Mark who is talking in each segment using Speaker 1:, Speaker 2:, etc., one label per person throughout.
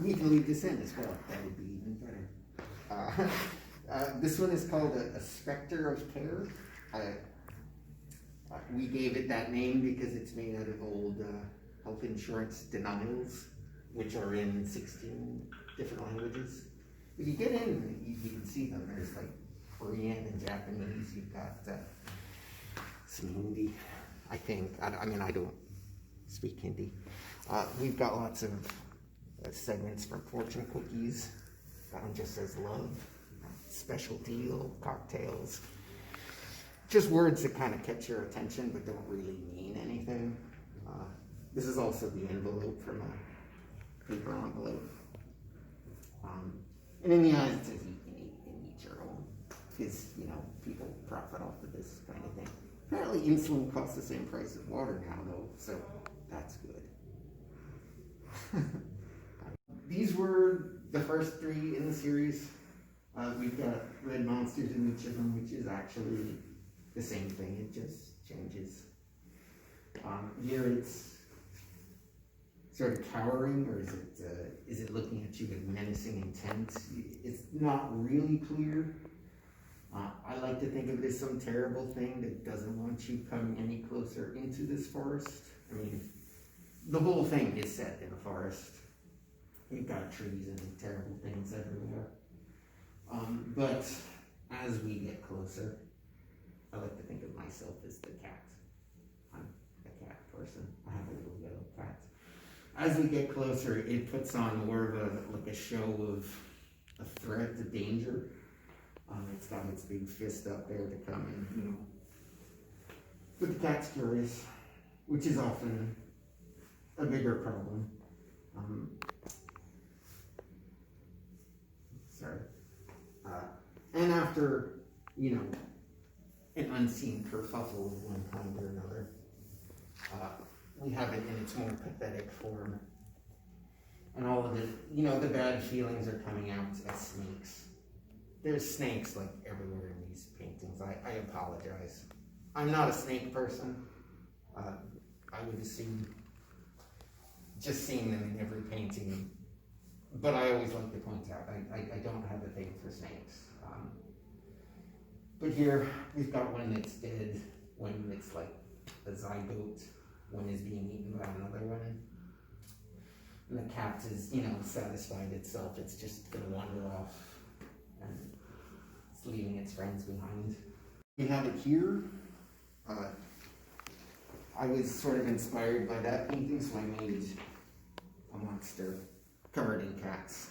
Speaker 1: We can leave this in as well. That would be even better. This one is called a Spectre of Care. We gave it that name because it's made out of old health insurance denials, which are in 16 different languages. If you get in, you can see them. There's like Korean and Japanese. You've got some Hindi, I think. I mean, I don't speak Hindi. We've got lots of segments from fortune cookies. That one just says love, special deal, cocktails. Just words that kind of catch your attention but don't really mean anything. This is also the envelope from a paper envelope. And in the eyes it says you can eat your own. Because, you know, people profit off of this kind of thing. Apparently insulin costs the same price as water now though, so that's good. These were the first 3 in the series. We've got red monsters in each of them, which is actually the same thing, it just changes. Here it's sort of cowering, or is it looking at you with menacing intent? It's not really clear. I like to think of it as some terrible thing that doesn't want you coming any closer into this forest. I mean, the whole thing is set in a forest. You've got trees and terrible things everywhere. But as we get closer, I like to think of myself as the cat. I'm a cat person. I have a little yellow cat. As we get closer, it puts on more of a show of a threat, a danger. It's got its big fist up there to come and, you know. But the cat's curious, which is often a bigger problem. And after, you know, an unseen kerfuffle of one kind or another, we have it in its more pathetic form. And all of the, you know, the bad feelings are coming out as snakes. There's snakes like everywhere in these paintings. I apologize. I'm not a snake person. I would assume just seeing them in every painting. But I always like to point out, I don't have a thing for snakes. But here, we've got one that's dead, one that's like a zygote, one is being eaten by another one. And the cat is, you know, satisfied itself, it's just gonna wander off and it's leaving its friends behind. We have it here. I was sort of inspired by that painting, so I made a monster covered in cats.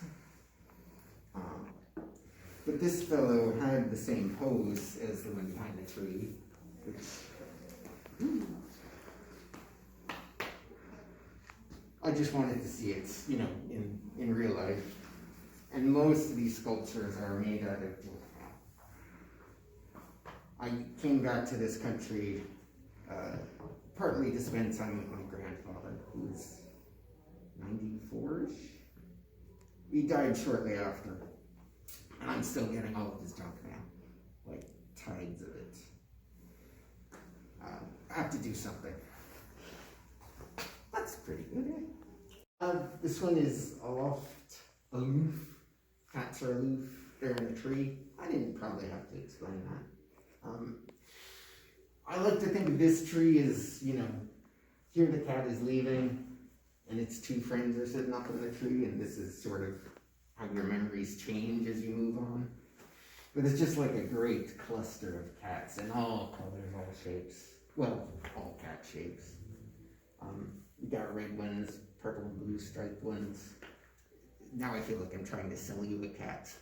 Speaker 1: But this fellow had the same pose as the one behind the tree, which I just wanted to see it, you know, in real life. And most of these sculptures are made out of wood. I came back to this country partly to spend time with my grandfather, who was 94-ish. He died shortly after. And I'm still getting all of his junk now, like tides of it. I have to do something. That's pretty good, eh? This one is aloft, aloof. Cats are aloof. They're in a tree. I didn't probably have to explain that. I like to think of this tree as, you know, here the cat is leaving, and its 2 friends are sitting up in the tree, and this is sort of how your memories change as you move on. But it's just like a great cluster of cats in all colors, all shapes. Well, all cat shapes. You got red ones, purple and blue striped ones. Now I feel like I'm trying to sell you a cat.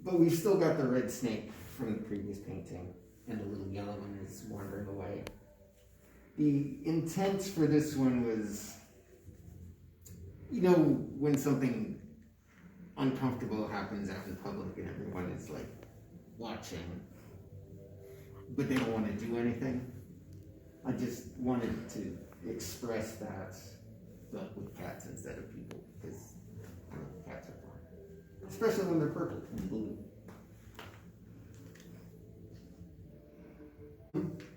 Speaker 1: But we've still got the red snake from the previous painting, and the little yellow one is wandering away. The intent for this one was, you know, when something uncomfortable happens out in public and everyone is like watching, but they don't want to do anything. I just wanted to express that, but with cats instead of people, because I know cats are fun, especially when they're purple and blue.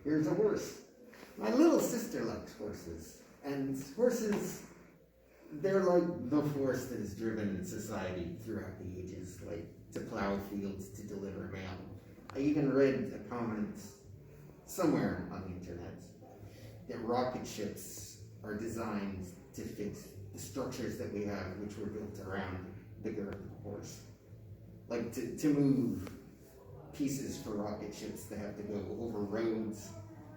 Speaker 1: Here's a horse. My little sister likes horses, and horses, they're like the force that has driven society throughout the ages, like to plow fields, to deliver mail. I even read a comment somewhere on the internet that rocket ships are designed to fit the structures that we have, which were built around the girth of the horse. Like to move pieces for rocket ships, they have to go over roads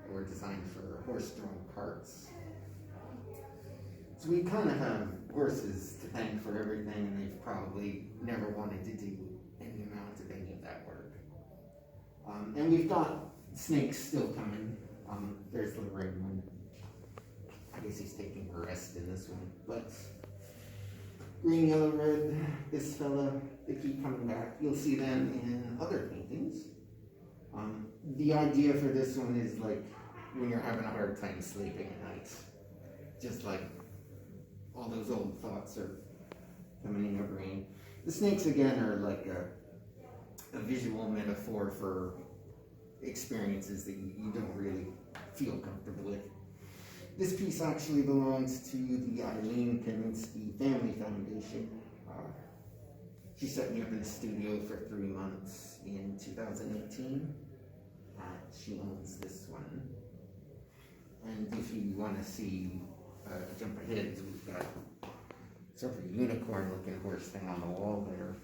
Speaker 1: that were designed for horse-drawn carts. So we kind of have horses to thank for everything, and they've probably never wanted to do any amount of any of that work. And we've got snakes still coming. There's the red one. I guess he's taking a rest in this one. But green, yellow, red, this fella, they keep coming back. You'll see them in other paintings. The idea for this one is like when you're having a hard time sleeping at night. Just like all those old thoughts are coming in your brain. The snakes again are like a visual metaphor for experiences that you don't really feel comfortable with. This piece actually belongs to the Eileen Kaminsky Family Foundation. She set me up in a studio for 3 months in 2018. She owns this one. And if you want to see, jump ahead, we've got sort of a unicorn looking horse thing on the wall there.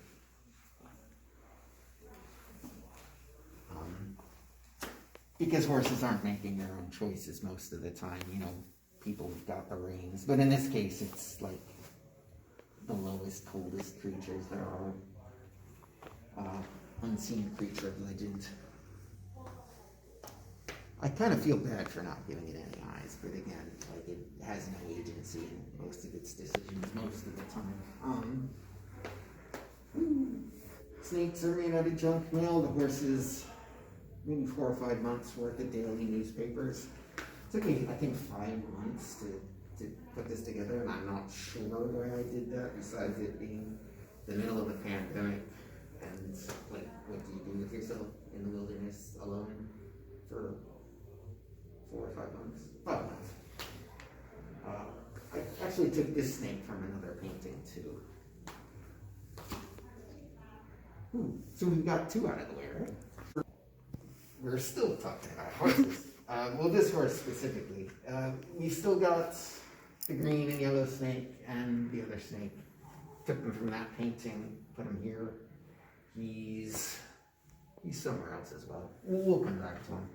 Speaker 1: Because horses aren't making their own choices most of the time, you know, people have got the reins. But in this case, it's like the lowest, coldest creatures there are. Unseen creature of legend. I kind of feel bad for not giving it any eyes, but again, like it has no agency in most of its decisions most of the time. Snakes are made out of junk mail. The horses, maybe 4 or 5 months worth of daily newspapers. It took me, I think, 5 months to put this together, and I'm not sure why I did that, besides it being the middle of a pandemic, and like, what do you do with yourself in the wilderness alone for 4 or 5 months? 5 months. I actually took this snake from another painting too. So we've got 2 out of the way, right? We're still talking about horses. Well, this horse specifically. We've still got the green and yellow snake and the other snake. Took them from that painting, put him here. He's somewhere else as well. We'll come back to him.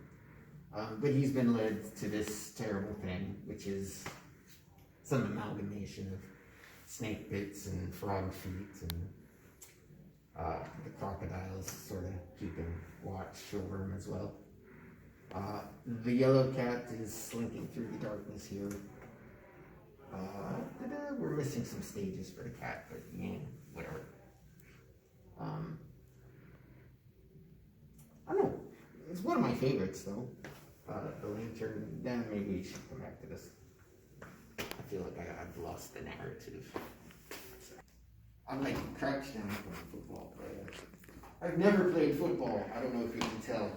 Speaker 1: But he's been led to this terrible thing, which is some amalgamation of snake bits and frog feet, and the crocodiles sort of keeping watch over him as well. The yellow cat is slinking through the darkness here. We're missing some stages for the cat, but yeah, whatever. I don't know. It's one of my favorites, though. The lantern. Then maybe we should come back to this. I feel like I've lost the narrative. I'm like crouched down for a football player. I've never played football. I don't know if you can tell.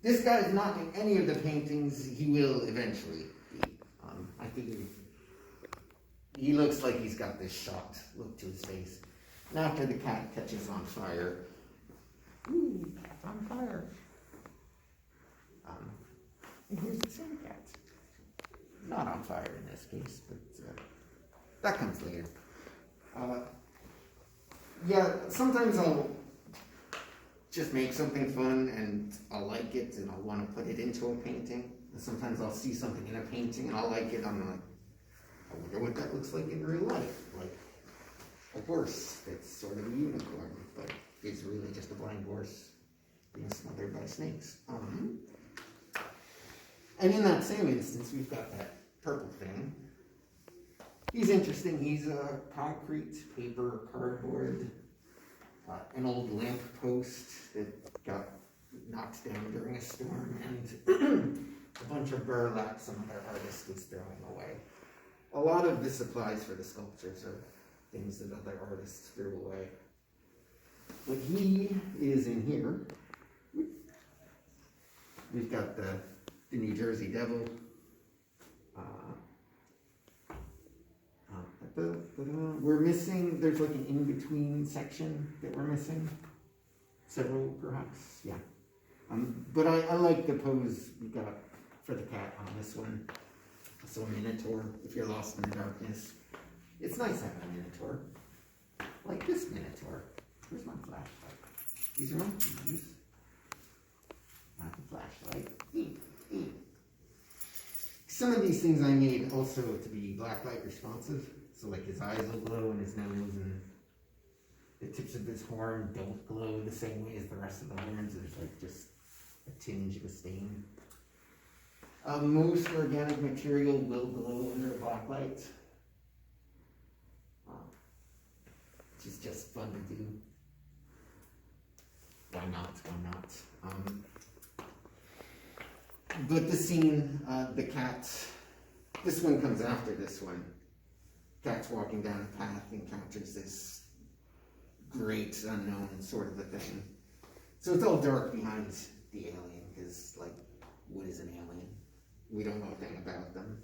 Speaker 1: This guy is not in any of the paintings. He will eventually be. I figured he looks like he's got this shocked look to his face. And after the cat catches on fire, ooh, cat's on fire. And here's the same cat. Not on fire in this case, but that comes later. Yeah, sometimes I'll just make something fun and I'll like it and I'll want to put it into a painting. And sometimes I'll see something in a painting and I'll like it. I'm like, I wonder what that looks like in real life. Like a horse that's sort of a unicorn, but is really just a blind horse being smothered by snakes. And in that same instance, we've got that purple thing. He's interesting. He's a concrete, paper, cardboard, an old lamp post that got knocked down during a storm, and a bunch of burlap some other artist was throwing away. A lot of the supplies for the sculptures are things that other artists threw away. But he is in here. We've got the New Jersey Devil. We're missing, there's like an in-between section that we're missing. Several, perhaps, yeah. But I like the pose we got for the cat on this one. So a Minotaur, if you're lost in the darkness. It's nice having a Minotaur. Like this Minotaur. Where's my flashlight? These are my keys. Not the flashlight. Some of these things I made also to be blacklight responsive. So like his eyes will glow and his nose and the tips of his horn don't glow the same way as the rest of the horns. There's like just a tinge of a stain. Most organic material will glow under a blacklight. Which is just fun to do. Why not? Why not? But the scene, the cat, this one comes after this one. Cat's walking down a path, encounters this great unknown sort of a thing. So it's all dark behind the alien, because, like, what is an alien? We don't know anything about them.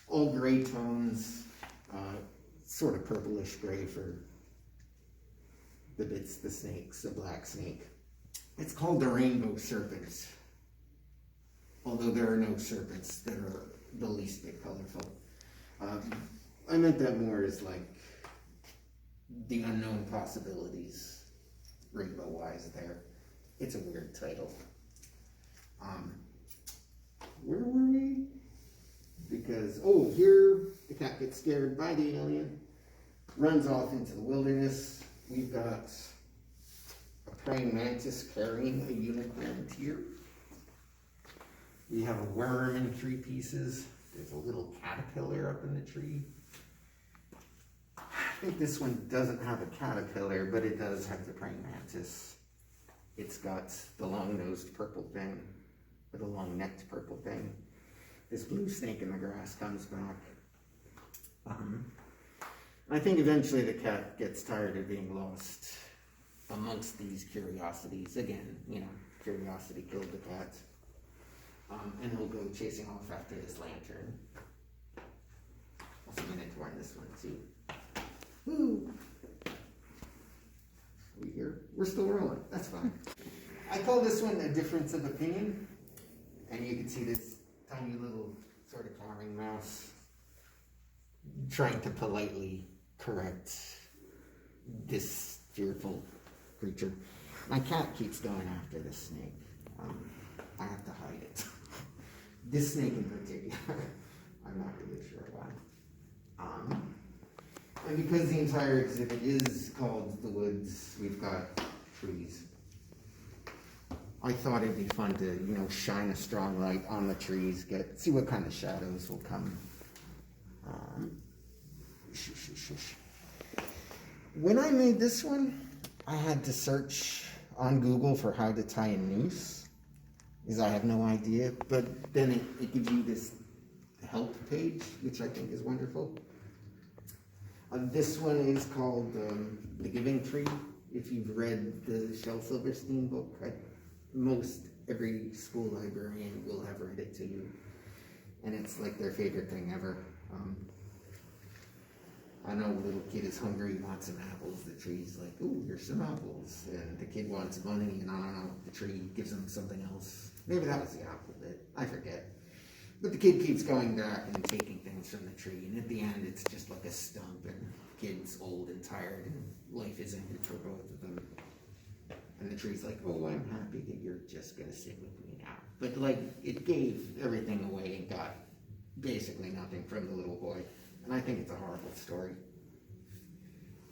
Speaker 1: All gray tones, sort of purplish gray for the bits, the snakes, the black snake. It's called the rainbow serpent, although there are no serpents that are the least bit colorful. I meant that more as like the unknown possibilities, rainbow-wise there. It's a weird title. Where were we? Because, oh, here the cat gets scared by the alien, runs off into the wilderness. We've got a praying mantis carrying a unicorn tear. We have a worm in 3 pieces. There's a little caterpillar up in the tree. I think this one doesn't have a caterpillar, but it does have the praying mantis. It's got the long-nosed purple thing, or the long-necked purple thing. This blue snake in the grass comes back. I think eventually the cat gets tired of being lost amongst these curiosities. Again, you know, curiosity killed the cat. And he'll go chasing off after this lantern. Also Minotaur in this one too. Woo! Are we here? We're still rolling. That's fine. I call this one a difference of opinion. And you can see this tiny little sort of cowering mouse trying to politely correct this fearful creature. My cat keeps going after this snake. I have to hide it. This snake in particular, I'm not really sure why. And because the entire exhibit is called The Woods, we've got trees. I thought it'd be fun to, you know, shine a strong light on the trees, see what kind of shadows will come. When I made this one, I had to search on Google for how to tie a noose, because I have no idea, but then it gives you this help page, which I think is wonderful. This one is called The Giving Tree. If you've read the Shel Silverstein book, most every school librarian will have read it to you, and it's like their favorite thing ever. I know a little kid is hungry, wants some apples. The tree's like, ooh, here's some apples. And the kid wants money, and I don't know, the tree gives him something else. Maybe that was the apple bit, I forget. But the kid keeps going back and taking things from the tree, and at the end it's just like a stump, and the kid's old and tired, and life is ended for both of them. And the tree's like, oh, I'm happy that you're just gonna sit with me now. But like, it gave everything away and got basically nothing from the little boy. And I think it's a horrible story.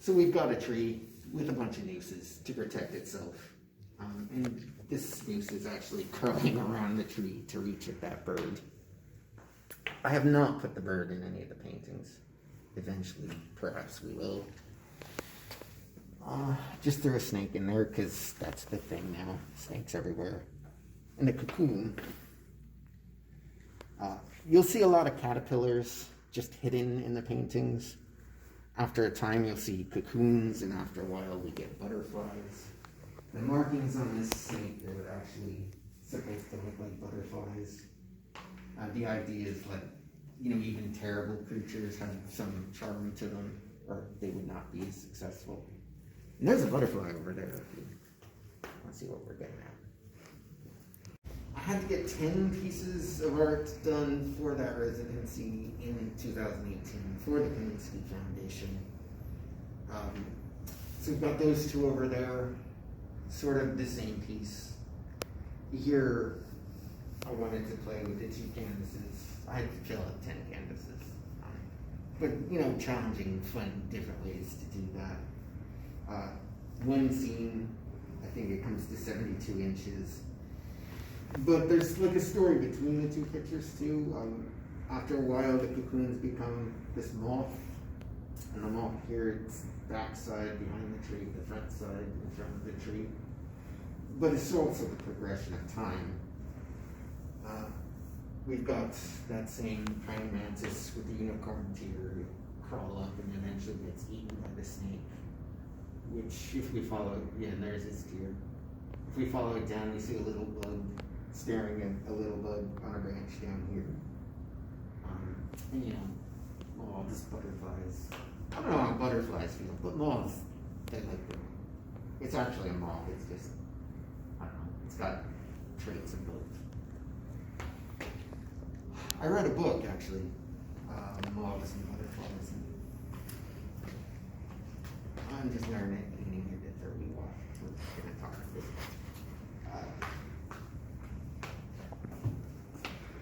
Speaker 1: So we've got a tree with a bunch of nooses to protect itself. And this noose is actually curling around the tree to reach at that bird. I have not put the bird in any of the paintings. Eventually, perhaps we will. Just threw a snake in there because that's the thing now. Snakes everywhere. And a cocoon. You'll see a lot of caterpillars just hidden in the paintings. After a time you'll see cocoons, and after a while we get butterflies. The markings on this snake, they were actually supposed to look like butterflies. The idea is like, even terrible creatures have some charm to them, or they would not be as successful. And there's a butterfly over there. If you want to see what we're getting at. I had to get 10 pieces of art done for that residency in 2018 for the Kaminsky Foundation. So we've got those two over there, sort of the same piece. Here, I wanted to play with the two canvases. I had to fill out 10 canvases. But, challenging, fun, different ways to do that. One scene, I think it comes to 72 inches. But there's like a story between the two pictures too. After a while, the cocoons become this moth. And the moth here, it's backside behind the tree, the front side in front of the tree. But it's also the progression of time. We've got that same praying mantis with the unicorn tear crawl up and eventually gets eaten by the snake. Which, if we follow, and there's his tear. If we follow it down, we see a little bug staring at a little bug on a branch down here. All these butterflies. I don't know how butterflies feel, but moths, they like them. It's actually a moth, it's just, I don't know, it's got traits of both. I read a book, actually, Moths and Butterflies. And I'm just learning it at 30 watt. We're going to talk about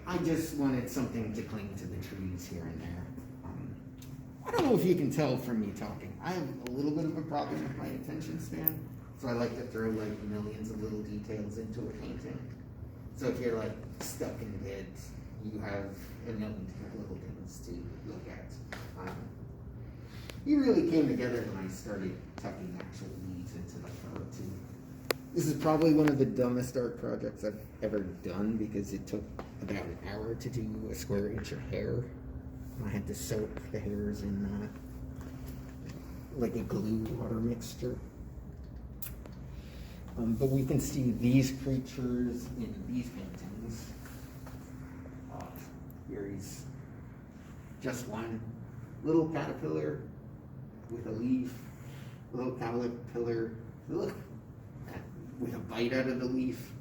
Speaker 1: I just wanted something to cling to the trees here and there. I don't know if you can tell from me talking. I have a little bit of a problem with my attention span, so I like to throw like millions of little details into a painting. So if you're like stuck in bed, you have a million little things to look at. You really came together when I started tucking actual leaves into the photo too. This is probably one of the dumbest art projects I've ever done because it took about an hour to do a square inch of hair. I had to soak the hairs in like a glue water mixture. But we can see these creatures in these paintings. Here he's just one little caterpillar with a leaf, little caterpillar, look, with a bite out of the leaf.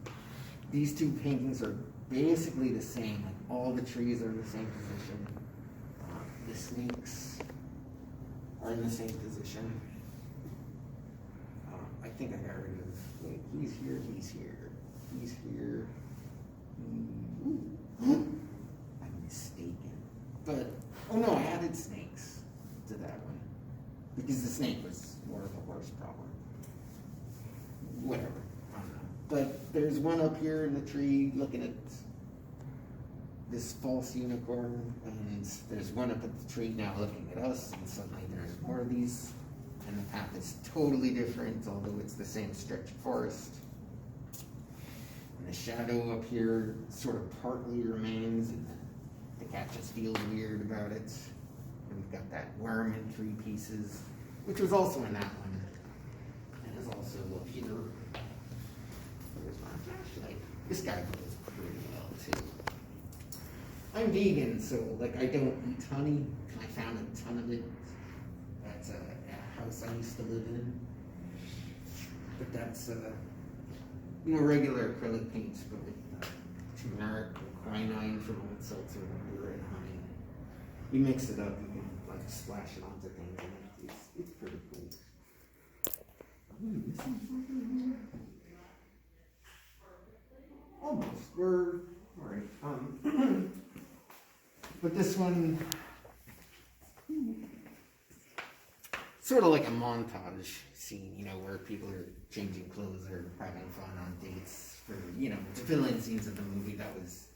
Speaker 1: These two paintings are basically the same, like all the trees are in the same position. The snakes are in the same position. I think I got rid of, wait, he's here, he's here, he's here. I'm mistaken. But, oh no, I added snakes to that one. Because the snake was more of a horse problem. Whatever, I don't know. But there's one up here in the tree looking at this false unicorn, and there's one up at the tree now looking at us, and suddenly there's more of these, and the path is totally different, although it's the same stretch of forest. And the shadow up here sort of partly remains, and the cat just feels weird about it. And we've got that worm in 3 pieces, which was also in that one, and is also up here. There's my flashlight. This guy goes pretty well too. I'm vegan, so like I don't eat honey. I found a ton of it at a house I used to live in. But that's regular acrylic paints, but with turmeric or quinine from old seltzer water and honey. You mix it up, you can like splash it onto things, and it's pretty cool. Missing something here? Almost. We're all right. But this one, sort of like a montage scene, where people are changing clothes or having fun on dates for, to fill in scenes of the movie. That was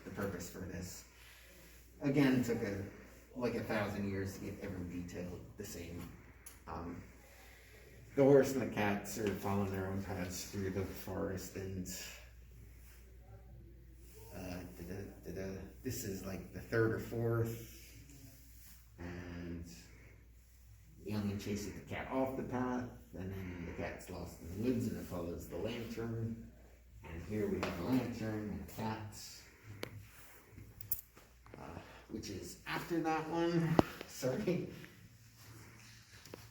Speaker 1: the purpose for this. Again, took 1,000 years to get every detail the same. The horse and the cats are following their own paths through the forest, and this is like the 3rd or 4th, and we only finally chases the cat off the path, and then the cat's lost in the woods and it follows the lantern. And here we have a lantern and a cat, which is after that one. Sorry.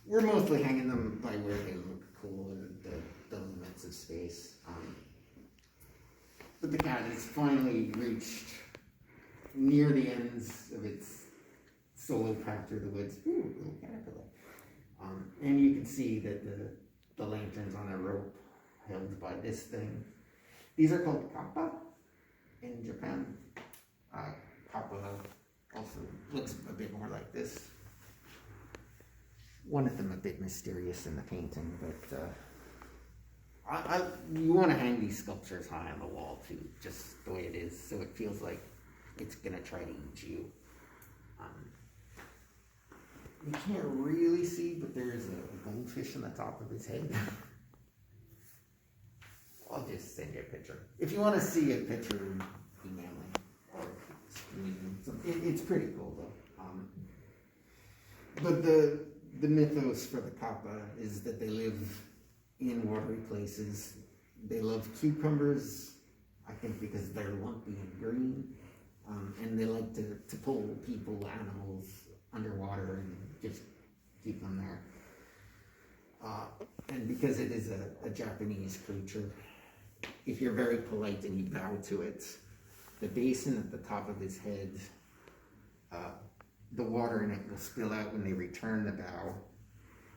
Speaker 1: We're mostly hanging them by where they look cool in the limits of space. But the cat has finally reached near the ends of its solo path through the woods. Ooh, little caterpillar. And you can see that the lantern's on a rope held by this thing. These are called kappa in Japan. Kappa also looks a bit more like this. One of them a bit mysterious in the painting, but you want to hang these sculptures high on the wall too, just the way it is, so it feels like it's going to try to eat you. You can't really see, but there's a goldfish on the top of his head. I'll just send you a picture. If you want to see a picture, email me. Or it's pretty cool though. But the mythos for the kappa is that they live in watery places. They love cucumbers, I think because they're lumpy and green. And they like to pull people, animals underwater and just keep them there. And because it is a Japanese creature, if you're very polite and you bow to it, the basin at the top of his head, the water in it will spill out when they return the bow.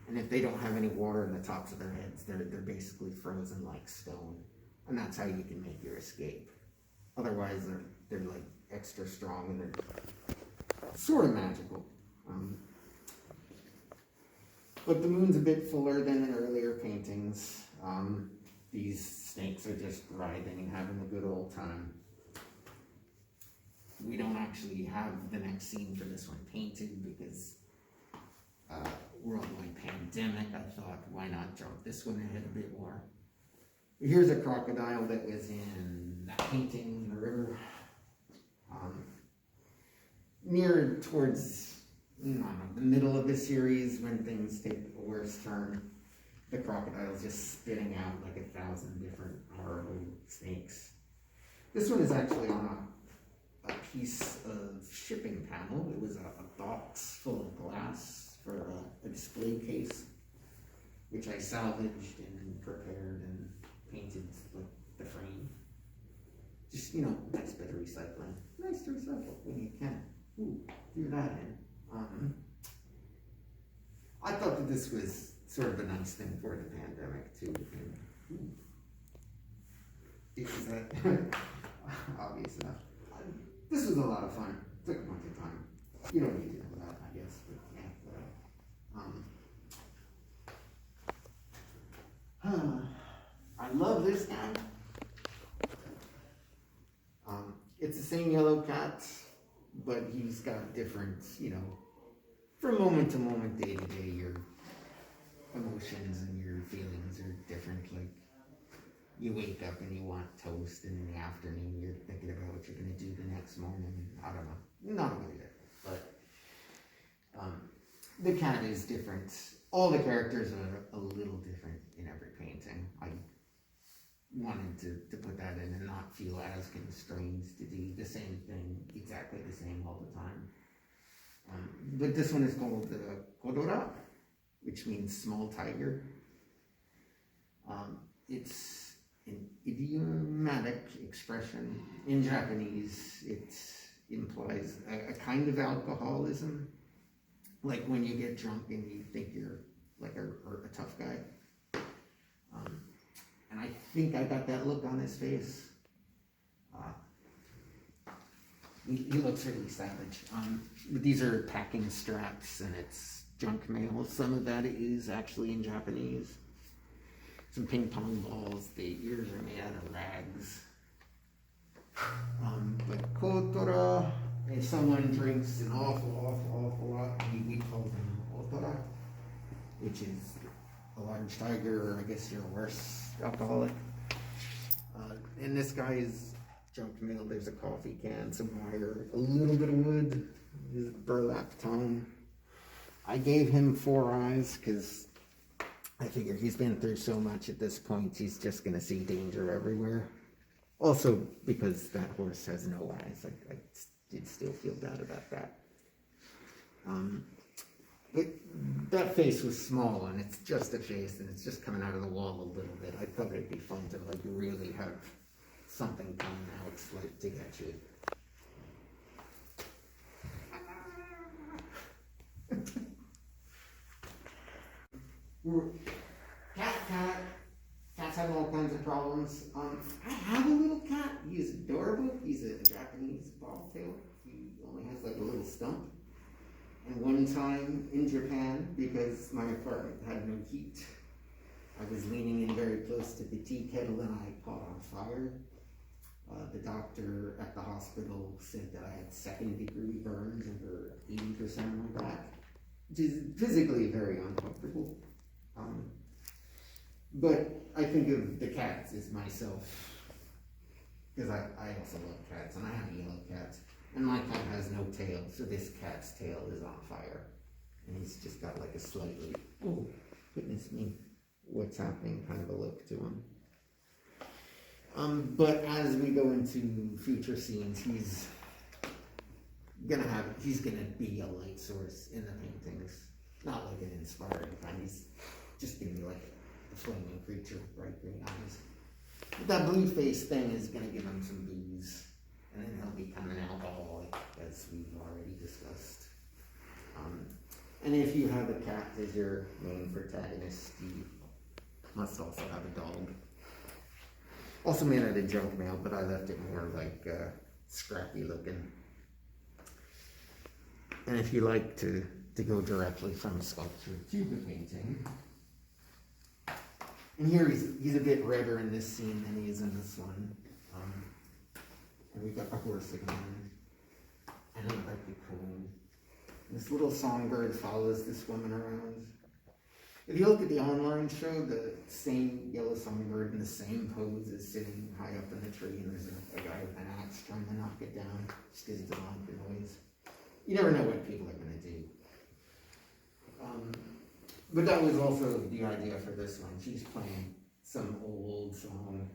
Speaker 1: And if they don't have any water in the tops of their heads, they're basically frozen like stone. And that's how you can make your escape. Otherwise, they're like extra strong and they're sort of magical. But the moon's a bit fuller than in earlier paintings. These snakes are just writhing and having a good old time. We don't actually have the next scene for this one painted because worldwide pandemic. I thought, why not jump this one ahead a bit more? Here's a crocodile that was in that painting in the river. Near towards the middle of the series, when things take a worse turn, the crocodile's just spitting out like 1,000 different horrible snakes. This one is actually on a piece of shipping panel. It was a box full of glass for a display case, which I salvaged and prepared and painted like the frame. Just, nice bit of recycling. Nice to recycle when you can. Ooh, do that in. I thought that this was sort of a nice thing for the pandemic too. Is that obvious enough? This was a lot of fun. It took a bunch of time. You don't need to know that, I guess. But yeah. I love this guy. It's the same yellow cat, but he's got different, from moment to moment, day to day, your emotions and your feelings are different. Like, you wake up and you want toast, and in the afternoon you're thinking about what you're going to do the next morning. I don't know. Not really different, but the cat is different. All the characters are a little different in every painting. I wanted to put that in and not feel as constrained to do the same thing, exactly the same all the time. But this one is called Kodora, which means small tiger. It's an idiomatic expression. In Japanese, it implies a kind of alcoholism, like when you get drunk and you think you're like a tough guy. And I think I got that look on his face. He looks really savage. But these are packing straps and it's junk mail. Some of that is actually in Japanese. Some ping pong balls. The ears are made out of rags. But kotora, if someone drinks an awful lot, we call them otora, which is a large tiger, or I guess you're a worse alcoholic. And this guy is junk mail. There's a coffee can, some wire, a little bit of wood, his burlap tongue. I gave him 4 eyes because I figure he's been through so much at this point, he's just going to see danger everywhere. Also, because that horse has no eyes, I did still feel bad about that. That face was small, and it's just a face, and it's just coming out of the wall a little bit. I thought it'd be fun to like really have something coming out like to get you. Cats have all kinds of problems. I have a little cat. He's adorable. He's a Japanese bobtail. He only has like a little stump. And one time in Japan, because my apartment had no heat, I was leaning in very close to the tea kettle and I caught on fire. The doctor at the hospital said that I had 2nd-degree burns over 80% of my back, which is physically very uncomfortable. But I think of the cats as myself, because I also love cats, and I have a yellow cat. And my cat has no tail, so this cat's tail is on fire. And he's just got like a slightly, oh, goodness me, what's happening kind of a look to him. But as we go into future scenes, he's gonna be a light source in the paintings. Not like an inspiring kind, he's just gonna be like a flaming creature with bright green eyes. But that blue face thing is gonna give him some booze. And then he'll become an alcoholic, as we've already discussed. And if you have a cat as your main protagonist, you must also have a dog. Also made out of junk mail, but I left it more like scrappy looking. And if you like to go directly from sculpture to the painting, and here he's a bit redder in this scene than he is in this one. And we've got a horse again, and a raccoon. This little songbird follows this woman around. If you look at the online show, the same yellow songbird in the same pose is sitting high up in the tree, and there's a guy with an axe trying to knock it down just because it doesn't like the noise. You never know what people are going to do. But that was also the idea for this one. She's playing some old song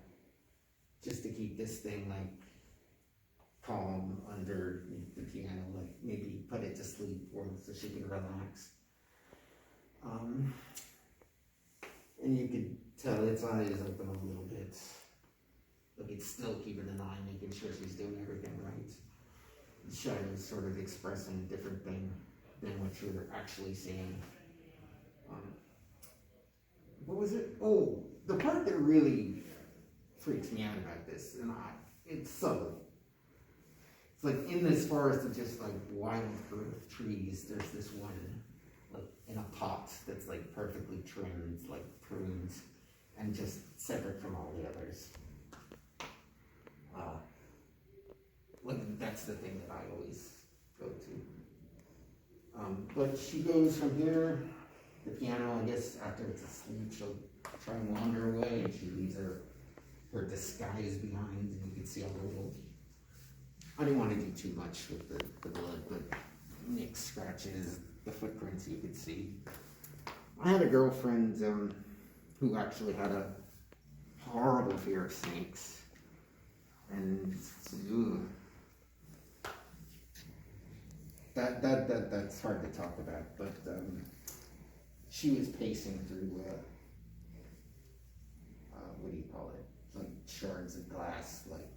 Speaker 1: just to keep this thing like calm under the piano, like maybe put it to sleep or so she can relax. And you could tell its eyes open a little bit. Like it's still keeping an eye, making sure she's doing everything right. The shadow's sort of expressing a different thing than what you're actually seeing. What was it? Oh, the part that really freaks me out about this, and it's subtle. It's like in this forest of just like wild earth trees, there's this one like in a pot that's like perfectly trimmed, like prunes, and just separate from all the others. Like that's the thing that I always go to. But she goes from here, the piano, I guess after it's asleep, she'll try and wander away, and she leaves her disguise behind, and you can see all the little. I didn't want to do too much with the blood, but nick scratches, the footprints you could see. I had a girlfriend who actually had a horrible fear of snakes, and that's hard to talk about. But she was pacing through what do you call it? Like shards of glass, like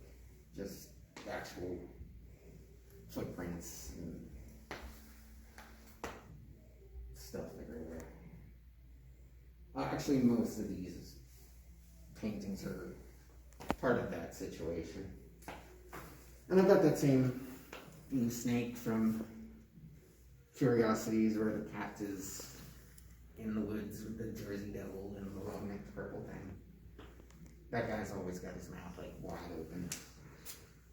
Speaker 1: just actual footprints and stuff everywhere. Actually, most of these paintings are part of that situation. And I got that same blue snake from Curiosities, where the cat is in the woods with the Jersey Devil and the long-necked purple thing. That guy's always got his mouth like wide open.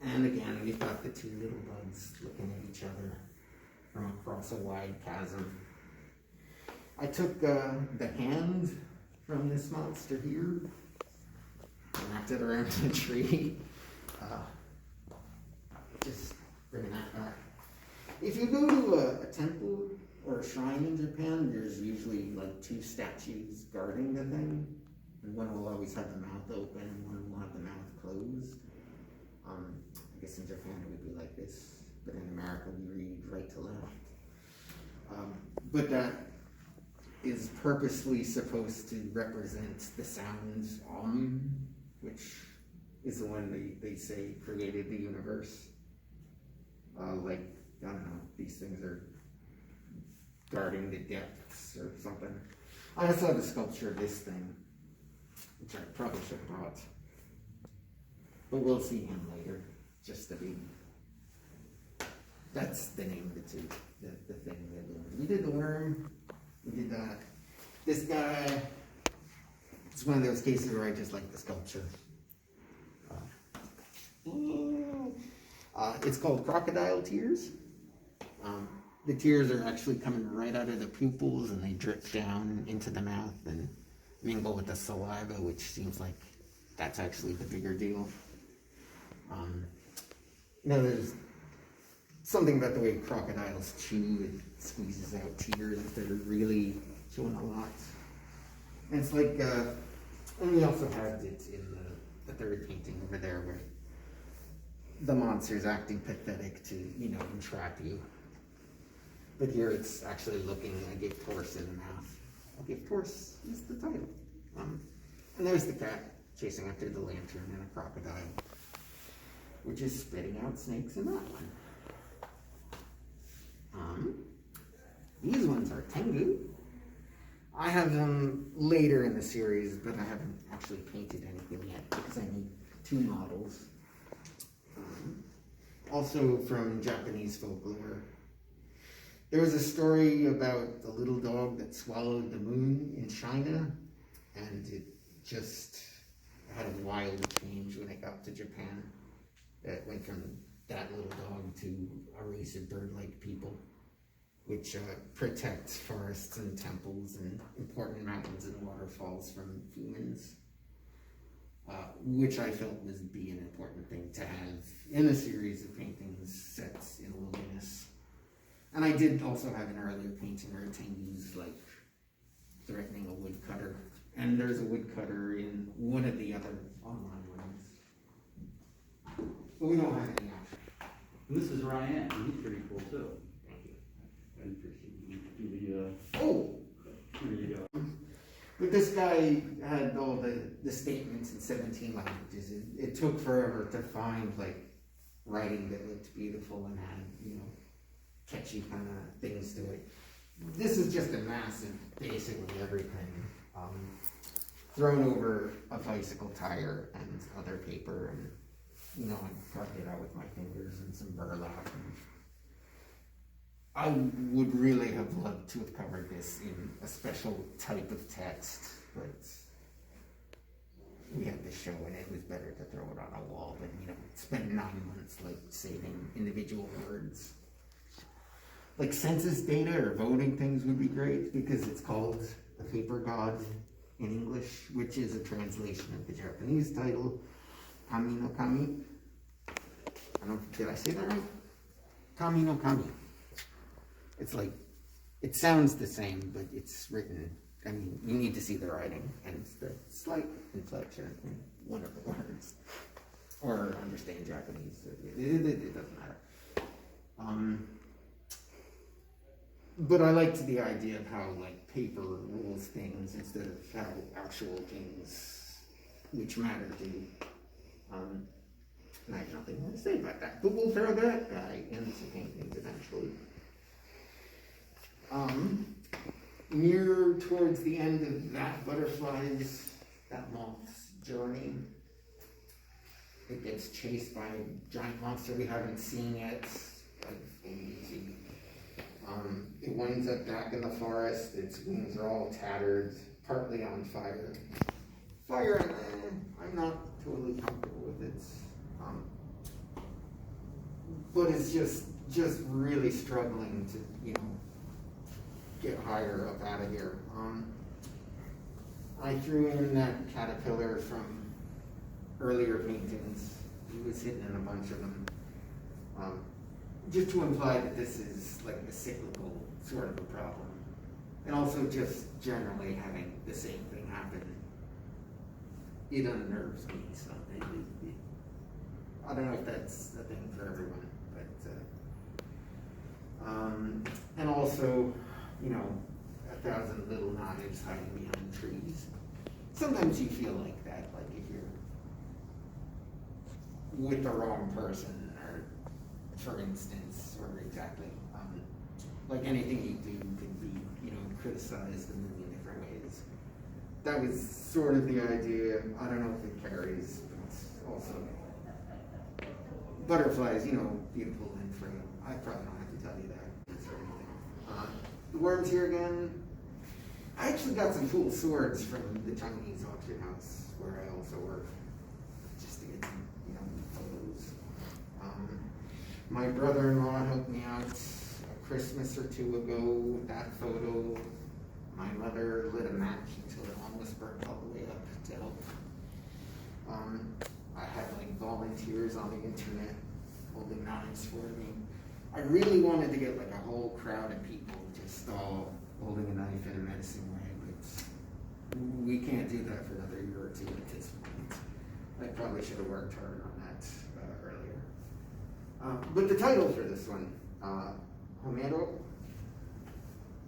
Speaker 1: And again, we've got the two little bugs looking at each other from across a wide chasm. I took the hand from this monster here, wrapped it around the tree. Just bringing that back. If you go to a temple or a shrine in Japan, there's usually like two statues guarding the thing. And one will always have the mouth open and one will have the mouth closed. I guess in Japan it would be like this, but in America we read right to left. But that is purposely supposed to represent the sound which is the one they say created the universe. Like, I don't know, these things are guarding the depths or something. I also have a sculpture of this thing, which I probably should have brought. But we'll see him later, just to be. That's the name of it too, the thing that we did the worm, we did that. This guy, it's one of those cases where I just like the sculpture. It's called Crocodile Tears. The tears are actually coming right out of the pupils and they drip down into the mouth and mingle with the saliva, which seems like that's actually the bigger deal. There's something about the way crocodiles chew, it squeezes out tears if they're really chewing a lot. And it's like, and we also had it in the third painting over there where the monster's acting pathetic to, entrap you. But here it's actually looking a gift horse in the mouth. A gift horse is the title. And there's the cat chasing after the lantern and a crocodile, which is spitting out snakes in that one. These ones are Tengu. I have them later in the series, but I haven't actually painted anything yet because I need 2 models. Also from Japanese folklore. There was a story about the little dog that swallowed the moon in China, and it just had a wild change when it got to Japan. It went from that little dog to a race of bird-like people, which protect forests and temples and important mountains and waterfalls from humans, which I felt would be an important thing to have in a series of paintings set in a wilderness. And I did also have an earlier painting where Tengu's like threatening a woodcutter, and there's a woodcutter in one of the other online ones. But we don't have any option.
Speaker 2: And this is Ryan, and he's pretty cool too.
Speaker 1: Thank you.
Speaker 2: I appreciate you. There you go.
Speaker 1: But this guy had all the statements in 17 languages. It took forever to find like writing that looked beautiful and had, catchy kind of things to it. This is just a mass of basically everything thrown over a bicycle tire and other paper, and I carved it out with my fingers and some burlap. I would really have loved to have covered this in a special type of text, but we had this show and it was better to throw it on a wall than, spend 9 months saving individual words. Like census data or voting things would be great because it's called The Paper God in English, which is a translation of the Japanese title, Kami no Kami. Did I say that right? Kami no Kami. It's like, it sounds the same, but it's written, you need to see the writing and the slight inflection in one of the words. Or understand Japanese, it doesn't matter. But I liked the idea of how paper rules things instead of how actual things which matter do. And I have nothing more to say about that. But we'll throw that guy into paintings eventually. Near towards the end of that that moth's journey, it gets chased by a giant monster we haven't seen yet. It winds up back in the forest. Its wings are all tattered, partly on fire. I'm not totally comfortable with it. But it's just really struggling to, get higher up out of here. I threw in that caterpillar from earlier paintings. He was hidden in a bunch of them. Just to imply that this is like a cyclical sort of a problem. And also just generally having the same thing happen, it unnerves me, so I don't know if that's a thing for everyone, but, and also, you know, 1,000 little knives hiding behind trees. Sometimes you feel like that, like if you're with the wrong person, or for instance, or exactly, like anything you do can be, you know, criticized in a million different ways. That was sort of the idea. I don't know if it carries, but it's also butterflies, you know, beautiful and frail. I probably don't have to tell you that. Or anything. The worms here again. I actually got some cool swords from the Chinese auction house where I also work, just to get some, you know, photos. My brother-in-law helped me out a Christmas or two ago with that photo. My mother lit a match until it almost burned all the way up to help. I had like volunteers on the internet holding knives for me. I really wanted to get like a whole crowd of people just all holding a knife in a menacing way, but we can't do that for another year or two at this point. I probably should have worked harder on that earlier. But the title for this one, Homero,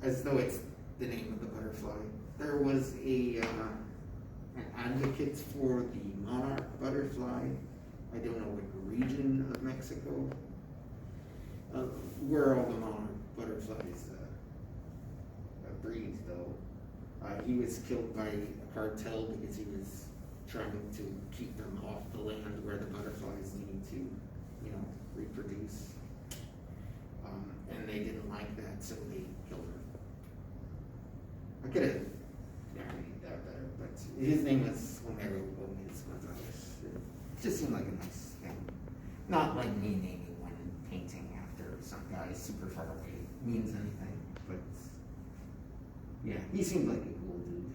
Speaker 1: as though it's the name of the butterfly. There was an advocate for the monarch butterfly. I don't know what region of Mexico, where all the monarch butterflies breed, though. He was killed by a cartel because he was trying to keep them off the land where the butterflies need to, you know, reproduce. And they didn't like that, so they killed him. I could have narrated that better, but his name was Homero Gomez Gonzalez. It just seemed like a nice thing. Not like me naming one painting after some guy super far away means anything, but yeah, he seemed like a cool dude.